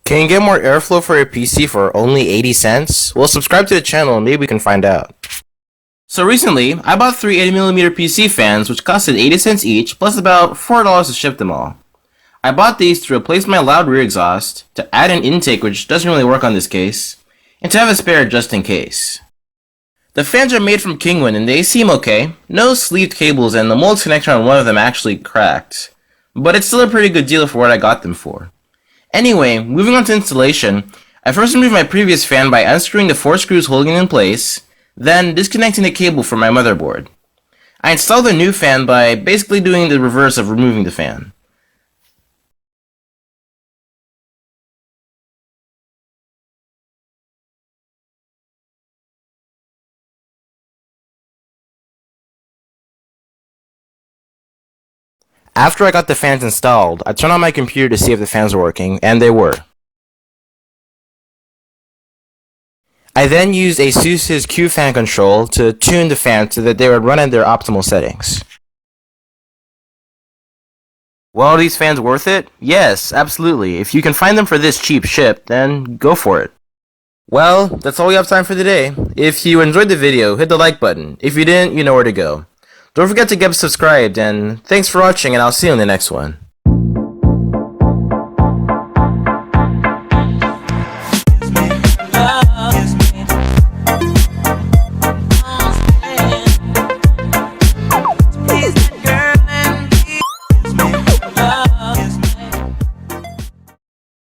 Can you get more airflow for your PC for only 80 cents? Well, subscribe to the channel and maybe we can find out. So recently, I bought three 80mm PC fans which costed 80 cents each, plus about $4 to ship them all. I bought these to replace my loud rear exhaust, to add an intake which doesn't really work on this case, and to have a spare just in case. The fans are made from Kingwin and they seem okay, no sleeved cables and the mold connector on one of them actually cracked, but it's still a pretty good deal for what I got them for. Anyway, moving on to installation, I first removed my previous fan by unscrewing the 4 screws holding it in place, then disconnecting the cable from my motherboard. I installed the new fan by basically doing the reverse of removing the fan. After I got the fans installed, I turned on my computer to see if the fans were working, and they were. I then used ASUS's Q-Fan control to tune the fans so that they would run at their optimal settings. Well, are these fans worth it? Yes, absolutely. If you can find them for this cheap ship, then go for it. Well, that's all we have time for today. If you enjoyed the video, hit the like button. If you didn't, you know where to go. Don't forget to get subscribed, and thanks for watching, and I'll see you in the next one.